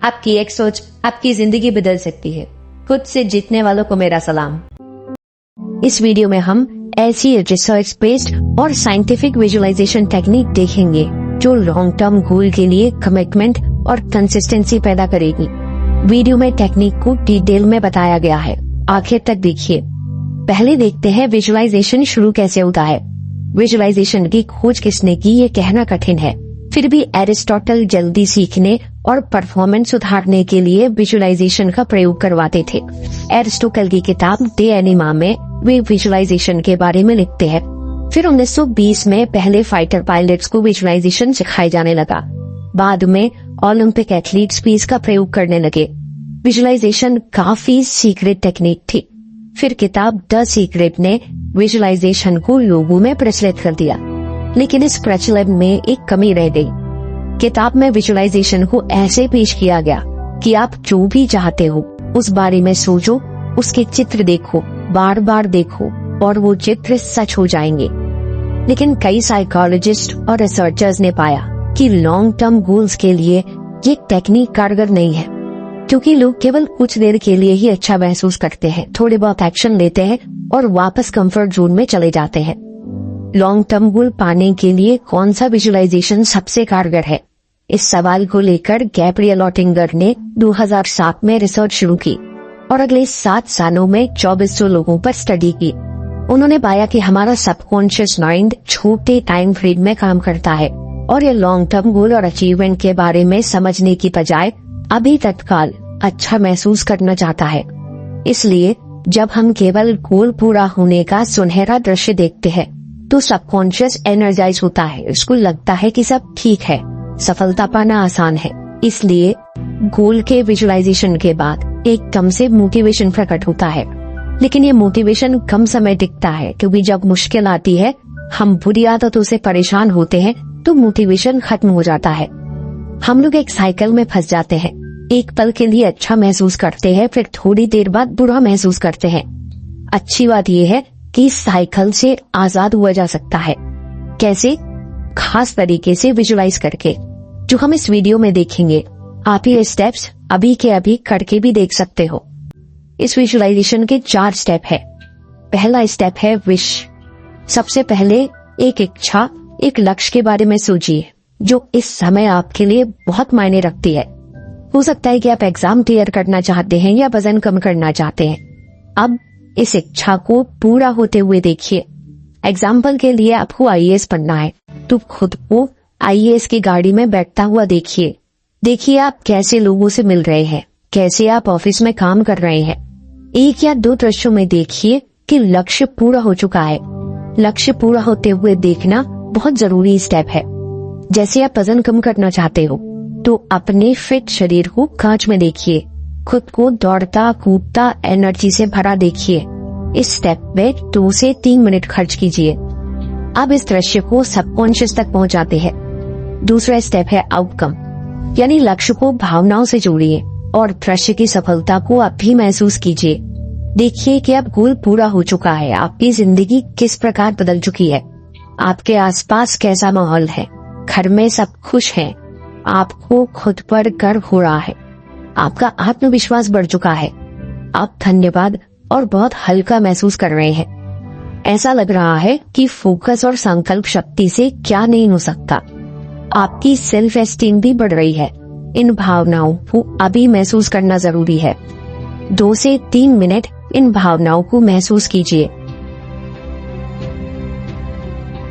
आपकी एक सोच आपकी जिंदगी बदल सकती है। खुद से जीतने वालों को मेरा सलाम। इस वीडियो में हम ऐसी रिसर्च बेस्ड और साइंटिफिक विजुअलाइजेशन टेक्निक देखेंगे जो लॉन्ग टर्म गोल के लिए कमिटमेंट और कंसिस्टेंसी पैदा करेगी। वीडियो में टेक्निक को डिटेल में बताया गया है, आखिर तक देखिए। पहले देखते हैं विजुअलाइजेशन शुरू कैसे होता है। विजुअलाइजेशन की खोज किसने की ये कहना कठिन है, फिर भी एरिस्टोटल जल्दी सीखने और परफॉर्मेंस सुधारने के लिए विजुअलाइजेशन का प्रयोग करवाते थे। एरिस्टोटल की किताब दे एनिमा में वे विजुअलाइजेशन के बारे में लिखते हैं। फिर 1920 में पहले फाइटर पायलट्स को विजुअलाइजेशन सिखाया जाने लगा। बाद में ओलंपिक एथलीट्स भी इसका प्रयोग करने लगे। विजुअलाइजेशन काफी सीक्रेट टेक्निक थी। फिर किताब द सीक्रेट ने विजुअलाइजेशन को लोगों में प्रचलित कर दिया, लेकिन इस प्रचलन में एक कमी रह गई। किताब में विजुअलाइजेशन को ऐसे पेश किया गया कि आप जो भी चाहते हो उस बारे में सोचो, उसके चित्र देखो, बार बार देखो और वो चित्र सच हो जाएंगे। लेकिन कई साइकोलॉजिस्ट और रिसर्चर्स ने पाया कि लॉन्ग टर्म गोल्स के लिए ये टेक्निक कारगर नहीं है, क्योंकि लोग केवल कुछ देर के लिए ही अच्छा महसूस करते हैं, थोड़े बहुत एक्शन लेते हैं और वापस कंफर्ट जोन में चले जाते हैं। लॉन्ग टर्म गोल पाने के लिए कौन सा विजुअलाइजेशन सबसे कारगर है? इस सवाल को लेकर गैब्रियल ओटिंगर ने 2007 में रिसर्च शुरू की और अगले 7 सालों में 2400 लोगों पर स्टडी की। उन्होंने पाया कि हमारा सबकॉन्शियस माइंड छोटे टाइम फ्रेम में काम करता है और ये लॉन्ग टर्म गोल और अचीवमेंट के बारे में समझने की बजाय अभी तत्काल अच्छा महसूस करना चाहता है। इसलिए जब हम केवल गोल पूरा होने का सुनहरा दृश्य देखते हैं तो सबकॉन्शियस एनर्जाइज होता है। उसको लगता है कि सब ठीक है, सफलता पाना आसान है। इसलिए गोल के विजुअलाइजेशन के बाद एकदम से मोटिवेशन प्रकट होता है। लेकिन ये मोटिवेशन कम समय टिकता है, क्योंकि जब मुश्किल आती है, हम बुरी आदतों से परेशान होते हैं तो मोटिवेशन खत्म हो जाता है। हम लोग एक साइकिल में फंस जाते हैं। एक पल के लिए अच्छा महसूस करते हैं, फिर थोड़ी देर बाद बुरा महसूस करते हैं। अच्छी बात यह है कि इस साइकिल से आजाद हुआ जा सकता है। कैसे? खास तरीके से विजुअलाइज करके, जो हम इस वीडियो में देखेंगे। आप ये स्टेप्स अभी के अभी करके भी देख सकते हो। इस विजुअलाइजेशन के 4 स्टेप है। पहला स्टेप है विश। सबसे पहले एक इच्छा, एक लक्ष्य के बारे में सोचिए जो इस समय आपके लिए बहुत मायने रखती है। हो सकता है कि आप एग्जाम क्लियर करना चाहते हैं या वजन कम करना चाहते हैं। अब इस इच्छा को पूरा होते हुए देखिए। एग्जाम्पल के लिए आपको आईएएस बनना है, तो खुद को आईएएस की गाड़ी में बैठता हुआ देखिए। देखिए आप कैसे लोगों से मिल रहे हैं, कैसे आप ऑफिस में काम कर रहे हैं। 1 या 2 दृश्यों में देखिए कि लक्ष्य पूरा हो चुका है। लक्ष्य पूरा होते हुए देखना बहुत जरूरी स्टेप है। जैसे आप वजन कम करना चाहते हो तो अपने फिट शरीर को कांच में देखिए, खुद को दौड़ता कूदता एनर्जी से भरा देखिए। इस स्टेप में 2 से 3 मिनट खर्च कीजिए। अब इस दृश्य को सबकॉन्शियस तक पहुंचाते हैं। दूसरा स्टेप है आउटकम, यानी लक्ष्य को भावनाओं से जोड़िए और दृश्य की सफलता को आप भी महसूस कीजिए। देखिए कि अब गोल पूरा हो चुका है, आपकी जिंदगी किस प्रकार बदल चुकी है, आपके आसपास कैसा माहौल है, घर में सब खुश हैं, आपको खुद पर गर्व हो रहा है, आपका आत्मविश्वास बढ़ चुका है, आप धन्यवाद और बहुत हल्का महसूस कर रहे हैं। ऐसा लग रहा है कि फोकस और संकल्प शक्ति से क्या नहीं हो सकता। आपकी सेल्फ एस्टीम भी बढ़ रही है। इन भावनाओं को अभी महसूस करना जरूरी है। 2 से 3 मिनट इन भावनाओं को महसूस कीजिए।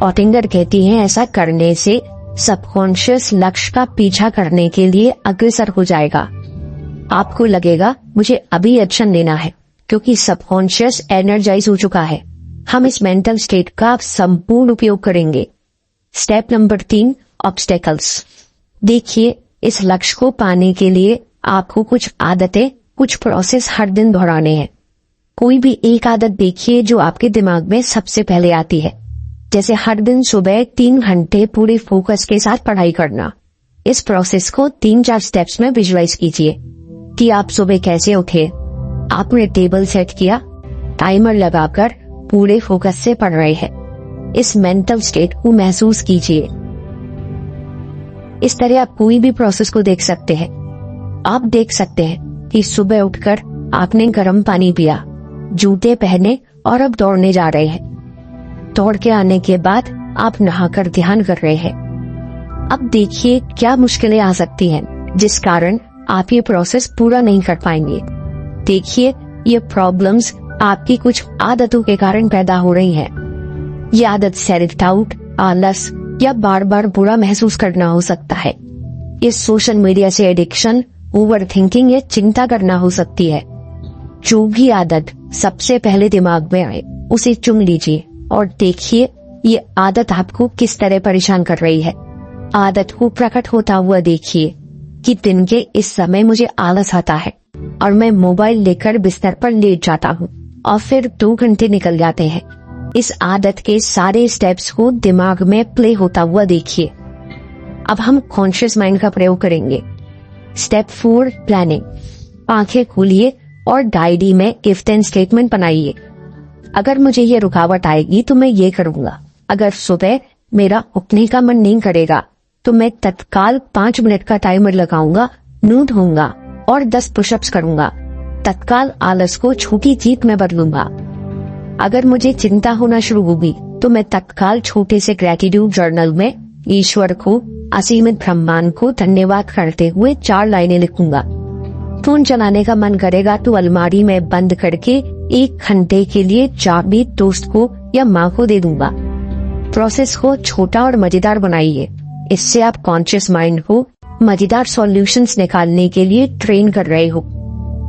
ओटिंगर कहती हैं ऐसा करने से सबकॉन्शियस लक्ष्य का पीछा करने के लिए अग्रसर हो जाएगा। आपको लगेगा मुझे अभी एक्शन लेना है, क्योंकि सबकॉन्शियस एनर्जाइज हो चुका है। हम इस मेंटल स्टेट का संपूर्ण उपयोग करेंगे। Step number 3, obstacles. देखिए इस लक्ष्य को पाने के लिए आपको कुछ आदतें, कुछ प्रोसेस हर दिन दोहराने हैं। कोई भी एक आदत देखिए जो आपके दिमाग में सबसे पहले आती है, जैसे हर दिन सुबह 3 घंटे पूरे फोकस के साथ पढ़ाई करना। इस प्रोसेस को 3-4 स्टेप्स में विजुअलाइज कीजिए कि आप सुबह कैसे उठे, आपने टेबल सेट किया, टाइमर लगाकर पूरे फोकस से पढ़ रहे हैं। इस मेंटल स्टेट को महसूस कीजिए। इस तरह आप कोई भी प्रोसेस को देख सकते हैं। आप देख सकते हैं कि सुबह उठकर आपने गर्म पानी पिया, जूते पहने और अब दौड़ने जा रहे हैं। दौड़ के आने के बाद आप नहाकर ध्यान कर रहे हैं। अब देखिए क्या मुश्किलें आ सकती हैं जिस कारण आप ये प्रोसेस पूरा नहीं कर पाएंगे। देखिए ये प्रॉब्लम्स आपकी कुछ आदतों के कारण पैदा हो रही हैं। ये आदत सेल्फ डाउट, आलस या बार बार बुरा महसूस करना हो सकता है। ये सोशल मीडिया से एडिक्शन, ओवर थिंकिंग या चिंता करना हो सकती है। जो भी आदत सबसे पहले दिमाग में आए उसे चुन लीजिए और देखिए ये आदत आपको किस तरह परेशान कर रही है। आदत को प्रकट होता हुआ देखिए कि दिन के इस समय मुझे आलस आता है और मैं मोबाइल लेकर बिस्तर पर लेट जाता हूँ और फिर 2 घंटे निकल जाते हैं। इस आदत के सारे स्टेप्स को दिमाग में प्ले होता हुआ देखिए। अब हम कॉन्शियस माइंड का प्रयोग करेंगे। Step 4 planning. आंखें खोलिए और डायरी में इफ देन स्टेटमेंट बनाइए। अगर मुझे ये रुकावट आएगी तो मैं ये करूंगा। अगर सुबह मेरा उठने का मन नहीं करेगा तो मैं तत्काल 5 मिनट का टाइमर लगाऊंगा, मुंह धोऊंगा और 10 पुशअप्स करूंगा। तत्काल आलस को छोटी जीत में बदलूंगा। अगर मुझे चिंता होना शुरू होगी तो मैं तत्काल छोटे से ग्रेटिट्यूड जर्नल में ईश्वर को, असीमित ब्रह्मांड को धन्यवाद करते हुए 4 लाइनें लिखूंगा। फोन चलाने का मन करेगा तो अलमारी में बंद करके 1 घंटे के लिए चाबी दोस्त को या माँ को दे दूंगा। प्रोसेस को छोटा और मजेदार बनाइए। इससे आप कॉन्शियस माइंड को मजेदार सॉल्यूशंस निकालने के लिए ट्रेन कर रहे हो।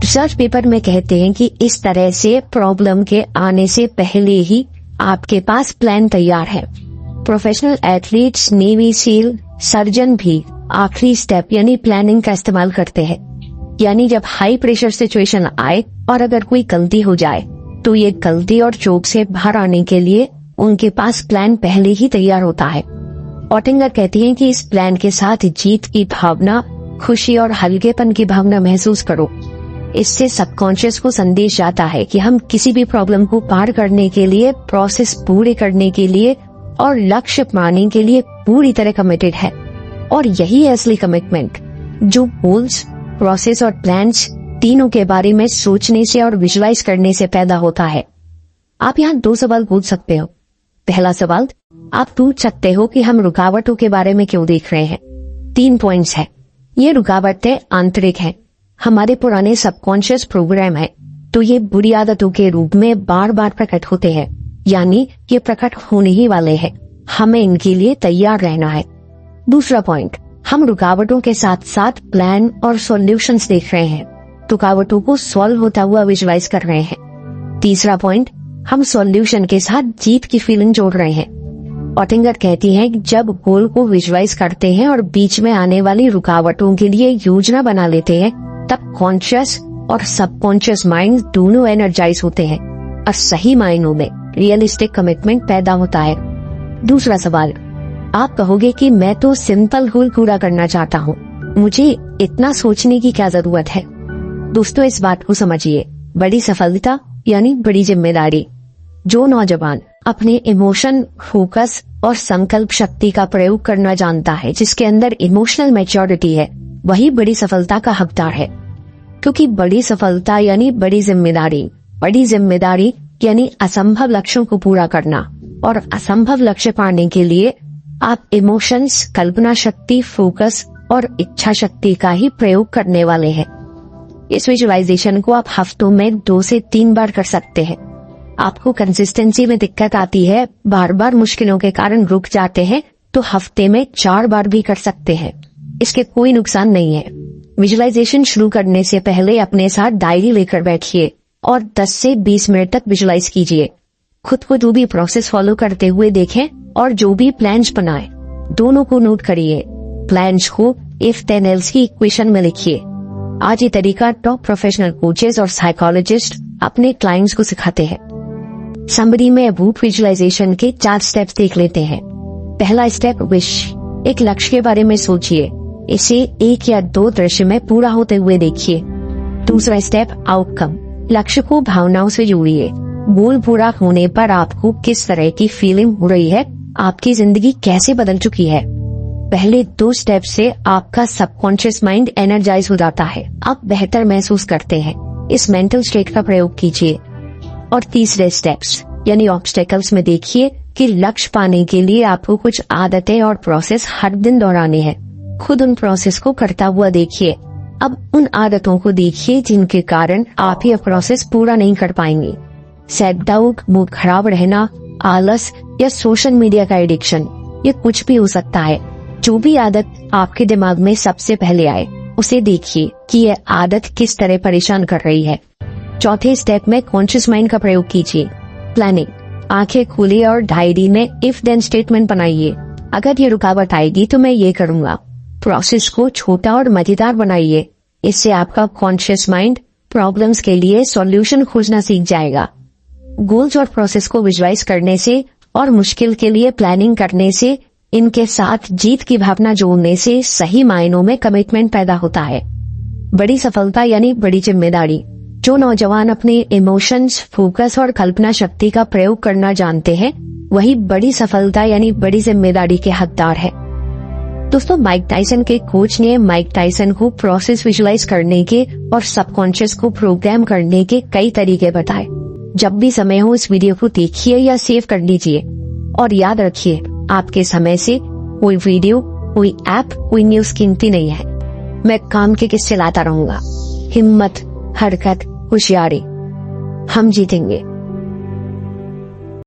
रिसर्च पेपर में कहते हैं कि इस तरह से प्रॉब्लम के आने से पहले ही आपके पास प्लान तैयार है। Professional athletes, navy seal, surgeon भी आखिरी स्टेप यानी प्लानिंग का इस्तेमाल करते हैं। यानी जब हाई प्रेशर सिचुएशन आए और अगर कोई गलती हो जाए तो ये गलती और चोट से बाहर आने के लिए उनके पास प्लान पहले ही तैयार होता है। ओटिंगर कहती हैं कि इस प्लान के साथ जीत की भावना, खुशी और हल्केपन की भावना महसूस करो। इससे सबकॉन्शियस को संदेश जाता है कि हम किसी भी प्रॉब्लम को पार करने के लिए, प्रोसेस पूरे करने के लिए और लक्ष्य पाने के लिए पूरी तरह कमिटेड है। और यही है असली कमिटमेंट जो गोल्स, प्रोसेस और प्लान्स तीनों के बारे में सोचने से और विजुलाइज करने से पैदा होता है। आप यहाँ 2 सवाल पूछ सकते हो। पहला सवाल, आप पूछ सकते हो कि हम रुकावटों के बारे में क्यों देख रहे हैं। 3 पॉइंट्स है। ये रुकावटें आंतरिक हैं, हमारे पुराने सबकॉन्शियस प्रोग्राम है, तो ये बुरी आदतों के रूप में बार बार प्रकट होते हैं, यानी ये प्रकट होने ही वाले हैं। हमें इनके लिए तैयार रहना है। दूसरा पॉइंट, हम रुकावटों के साथ साथ प्लान और सॉल्यूशंस देख रहे हैं, रुकावटों को सॉल्व होता हुआ विजुलाइज कर रहे हैं। तीसरा पॉइंट, हम सॉल्यूशन के साथ जीत की फीलिंग जोड़ रहे हैं। ओटिंगर कहती है कि जब गोल को विजुलाइज करते हैं और बीच में आने वाली रुकावटों के लिए योजना बना लेते हैं, तब कॉन्शियस और सबकॉन्शियस माइंड दोनों एनर्जाइज होते हैं और सही मायनों में रियलिस्टिक कमिटमेंट पैदा होता है। दूसरा सवाल, आप कहोगे कि मैं तो सिंपल गोल पूरा करना चाहता हूँ, मुझे इतना सोचने की क्या जरूरत है। दोस्तों इस बात को समझिए, बड़ी सफलता यानी बड़ी जिम्मेदारी। जो नौजवान अपने इमोशन, फोकस और संकल्प शक्ति का प्रयोग करना जानता है, जिसके अंदर इमोशनल मैच्योरिटी है, वही बड़ी सफलता का हकदार है। क्योंकि बड़ी सफलता यानी बड़ी जिम्मेदारी यानी असंभव लक्ष्यों को पूरा करना, और असंभव लक्ष्य पाने के लिए आप इमोशंस, कल्पना शक्ति, फोकस और इच्छा शक्ति का ही प्रयोग करने वाले हैं। इस विजुअलाइजेशन को आप हफ्तों में 2 से 3 बार कर सकते हैं। आपको कंसिस्टेंसी में दिक्कत आती है, बार बार मुश्किलों के कारण रुक जाते हैं, तो हफ्ते में 4 बार भी कर सकते हैं। इसके कोई नुकसान नहीं है। विजुअलाइजेशन शुरू करने से पहले अपने साथ डायरी लेकर बैठिए और 10 से 20 मिनट तक विजुअलाइज कीजिए। खुद को जो भी प्रोसेस फॉलो करते हुए देखें और जो भी प्लान्स बनाए, दोनों को नोट करिए। प्लान्स को इफ देन एल्स की इक्वेशन में लिखिए। आज ये तरीका टॉप प्रोफेशनल कोचेस और साइकोलॉजिस्ट अपने क्लाइंट्स को सिखाते हैं। समरी में रूट विजुअलाइजेशन के 4 स्टेप्स देख लेते हैं। पहला स्टेप, विश। एक लक्ष्य के बारे में सोचिए, इसे 1 या 2 दृश्य में पूरा होते हुए देखिए। दूसरा स्टेप, आउटकम। लक्ष्य को भावनाओं से जोड़िए। गोल पूरा होने पर आपको किस तरह की फीलिंग हो रही है, आपकी जिंदगी कैसे बदल चुकी है। पहले 2 स्टेप से आपका सबकॉन्शियस माइंड एनर्जाइज हो जाता है, आप बेहतर महसूस करते हैं। इस मेंटल स्टेट का प्रयोग कीजिए। और तीसरे स्टेप्स यानी ऑब्स्टेकल्स में देखिए कि लक्ष्य पाने के लिए आपको कुछ आदतें और प्रोसेस हर दिन दोहराने हैं। खुद उन प्रोसेस को करता हुआ देखिए। अब उन आदतों को देखिए जिनके कारण आप ये प्रोसेस पूरा नहीं कर पाएंगे। सेल्फ डाउट, मूड खराब रहना, आलस या सोशल मीडिया का एडिक्शन, ये कुछ भी हो सकता है। जो भी आदत आपके दिमाग में सबसे पहले आए उसे देखिए कि यह आदत किस तरह परेशान कर रही है। चौथे स्टेप में कॉन्शियस माइंड का प्रयोग कीजिए। प्लानिंग, आंखें खोलिए और डायरी में इफ देन स्टेटमेंट बनाइए। अगर ये रुकावट आएगी तो मैं ये करूंगा। प्रोसेस को छोटा और मजेदार बनाइए। इससे आपका कॉन्शियस माइंड प्रॉब्लम्स के लिए सॉल्यूशन खोजना सीख जाएगा। गोल्स और प्रोसेस को विजुअलाइज करने से और मुश्किल के लिए प्लानिंग करने से, इनके साथ जीत की भावना जोड़ने से सही मायनों में कमिटमेंट पैदा होता है। बड़ी सफलता यानी बड़ी जिम्मेदारी। जो नौजवान अपने इमोशंस, फोकस और कल्पना शक्ति का प्रयोग करना जानते हैं, वही बड़ी सफलता यानी बड़ी जिम्मेदारी के हकदार है। दोस्तों, माइक टायसन के कोच ने माइक टायसन को प्रोसेस विजुअलाइज करने के और सबकॉन्शियस को प्रोग्राम करने के कई तरीके बताए। जब भी समय हो इस वीडियो को देखिए या सेव कर लीजिए। और याद रखिए, आपके समय से कोई वीडियो, कोई ऐप, कोई न्यूज कीमती नहीं है। मैं काम के किस्से लाता रहूंगा। हिम्मत, हरकत, होशियारी, हम जीतेंगे।